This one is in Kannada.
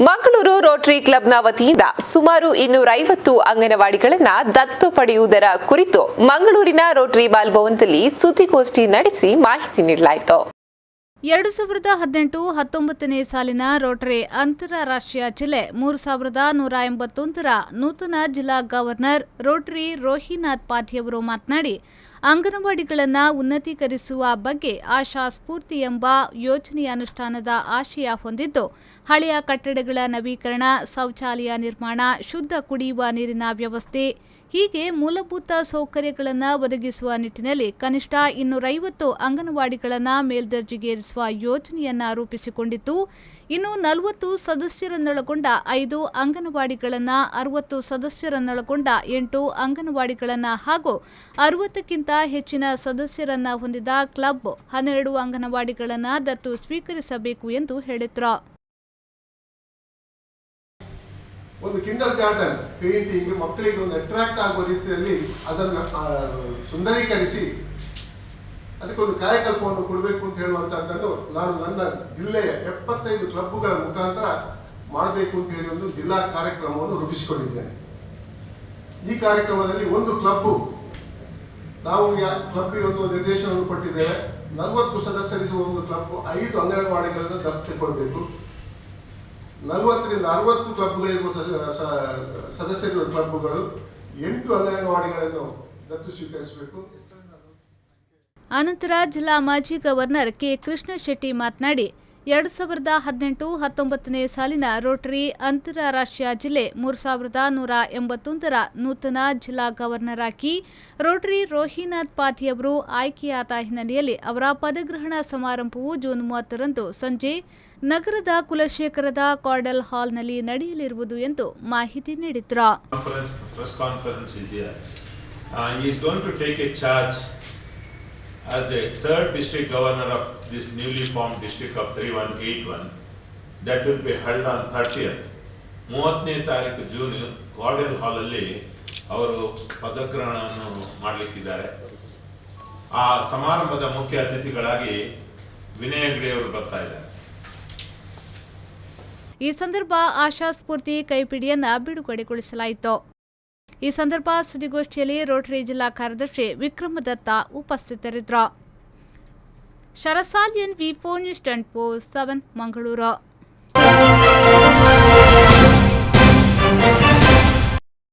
ಮಂಗಳೂರು ರೋಟರಿ ಕ್ಲಬ್ನ ವತಿಯಿಂದ ಸುಮಾರು 250 ಅಂಗನವಾಡಿಗಳನ್ನು ದತ್ತು ಪಡೆಯುವುದರ ಕುರಿತು ಮಂಗಳೂರಿನ ರೋಟರಿ ಬಾಲ್ಭವನದಲ್ಲಿ ಸುದ್ದಿಗೋಷ್ಠಿ ನಡೆಸಿ ಮಾಹಿತಿ ನೀಡಲಾಯಿತು. 2018-19ನೇ ಸಾಲಿನ ರೋಟರಿ ಅಂತಾರಾಷ್ಟ್ರೀಯ ಜಿಲ್ಲೆ 3181ರ ನೂತನ ಜಿಲ್ಲಾ ಗವರ್ನರ್ ರೋಟರಿ ರೋಹಿನಾಥ್ ಪಾಧಿಯವರು ಮಾತನಾಡಿ, ಅಂಗನವಾಡಿಗಳನ್ನು ಉನ್ನತೀಕರಿಸುವ ಬಗ್ಗೆ ಆಶಾ ಸ್ಫೂರ್ತಿ ಎಂಬ ಯೋಜನೆಯ ಅನುಷ್ಠಾನದ ಆಶಯ ಹೊಂದಿದ್ದು, ಹಳೆಯ ಕಟ್ಟಡಗಳ ನವೀಕರಣ, ಶೌಚಾಲಯ ನಿರ್ಮಾಣ, ಶುದ್ಧ ಕುಡಿಯುವ ನೀರಿನ ವ್ಯವಸ್ಥೆ ಹೀಗೆ ಮೂಲಭೂತ ಸೌಕರ್ಯಗಳನ್ನು ಒದಗಿಸುವ ನಿಟ್ಟಿನಲ್ಲಿ ಕನಿಷ್ಠ 250 ಅಂಗನವಾಡಿಗಳನ್ನು ಮೇಲ್ದರ್ಜೆಗೇರಿಸುವ ಯೋಜನೆಯನ್ನು ರೂಪಿಸಿಕೊಂಡಿದ್ದು, ಇನ್ನು 40 ಸದಸ್ಯರನ್ನೊಳಗೊಂಡ 5 ಅಂಗನವಾಡಿಗಳನ್ನು, 60 ಸದಸ್ಯರನ್ನೊಳಗೊಂಡ 8 ಅಂಗನವಾಡಿಗಳನ್ನು ಹಾಗೂ 60ಕ್ಕಿಂತ ಹೆಚ್ಚಿನ ಸದಸ್ಯರನ್ನು ಹೊಂದಿದ ಕ್ಲಬ್ 12 ಅಂಗನವಾಡಿಗಳನ್ನು ದತ್ತು ಸ್ವೀಕರಿಸಬೇಕು ಎಂದು ಹೇಳಿದರು. ಒಂದು ಕಿಂಡರ್ ಗಾರ್ಡನ್ ಪೇಂಟಿಂಗ್ ಮಕ್ಕಳಿಗೆ ಒಂದು ಅಟ್ರಾಕ್ಟ್ ಆಗುವ ರೀತಿಯಲ್ಲಿ ಅದನ್ನು ಸುಂದರೀಕರಿಸಿ ಅದಕ್ಕೊಂದು ಕಾಯಕಲ್ಪವನ್ನು ಕೊಡಬೇಕು ಅಂತ ಹೇಳುವಂತಹದ್ದನ್ನು ನಾನು ನನ್ನ ಜಿಲ್ಲೆಯ 75 ಕ್ಲಬ್ಗಳ ಮುಖಾಂತರ ಮಾಡಬೇಕು ಅಂತ ಹೇಳಿ ಒಂದು ಜಿಲ್ಲಾ ಕಾರ್ಯಕ್ರಮವನ್ನು ರೂಪಿಸಿಕೊಂಡಿದ್ದೇನೆ. ಈ ಕಾರ್ಯಕ್ರಮದಲ್ಲಿ ಒಂದು ಕ್ಲಬ್ ನಾವು ಕ್ಲಬ್ಗೆ ಒಂದು ನಿರ್ದೇಶನವನ್ನು ಕೊಟ್ಟಿದ್ದೇವೆ. 40 ಸದಸ್ಯರಿರುವ ಒಂದು ಕ್ಲಬ್ 5 ಅಂಗನವಾಡಿಗಳನ್ನು ದತ್ತು ಕೊಡಬೇಕು. 40ರಿಂದ 60 ಕ್ಲಬ್ಗಳಿರುವ ಸದಸ್ಯರಿರುವ ಕ್ಲಬ್ಗಳು 8 ಅಂಗನವಾಡಿಗಳನ್ನು ದತ್ತು ಸ್ವೀಕರಿಸಬೇಕು. ಅನಂತರ ಜಿಲ್ಲಾ ಮಾಜಿ ಗವರ್ನರ್ ಕೆ ಕೃಷ್ಣ ಶೆಟ್ಟಿ ಮಾತನಾಡಿ, 2018-19ನೇ ಸಾಲಿನ ರೋಟರಿ ಅಂತಾರಾಷ್ಟ್ರೀಯ ಜಿಲ್ಲೆ 3181ರ ನೂತನ ಜಿಲ್ಲಾ ಗವರ್ನರ್ ಆಗಿ ರೋಟರಿ ರೋಹಿನಾಥ್ ಪಾಧಿಯವರು ಆಯ್ಕೆಯಾದ ಹಿನ್ನೆಲೆಯಲ್ಲಿ ಅವರ ಪದಗ್ರಹಣ ಸಮಾರಂಭವು ಜೂನ್ 30ರಂದು ಸಂಜೆ ನಗರದ ಕುಲಶೇಖರದ ಕಾರ್ಡಲ್ ಹಾಲ್ನಲ್ಲಿ ನಡೆಯಲಿರುವುದು ಎಂದು ಮಾಹಿತಿ ನೀಡಿದರು. As the third district governor of this newly formed district of 3181, that will be held on 30th. 30ನೇ ತಾರೀಕು ಜೂನ್ ಕಾರ್ಡಲ್ ಹಾಲಲ್ಲಿ ಅವರು ಪದಗ್ರಹಣವನ್ನು ಮಾಡಲಿಕ್ಕಿದ್ದಾರೆ. ಆ ಸಮಾರಂಭದ ಮುಖ್ಯ ಅತಿಥಿಗಳಾಗಿ ವಿನಯ್ ಹೆಗ್ಡೆ ಅವರು ಬರ್ತಾ ಇದ್ದಾರೆ. ಈ ಸಂದರ್ಭ ಆಶಾ ಸ್ಫೂರ್ತಿ ಕೈಪಿಡಿಯನ್ನು ಬಿಡುಗಡೆಗೊಳಿಸಲಾಯಿತು. ಈ ಸಂದರ್ಭ ಸುದ್ದಿಗೋಷ್ಠಿಯಲ್ಲಿ ರೋಟರಿ ಜಿಲ್ಲಾ ಕಾರ್ಯದರ್ಶಿ ವಿಕ್ರಮ ದತ್ತ ಉಪಸ್ಥಿತರಿದ್ದರು. ಶರಸಾಲಿಯನ್ ವಿ4 ನ್ಯೂಸ್ 24/7 ಮಂಗಳೂರು.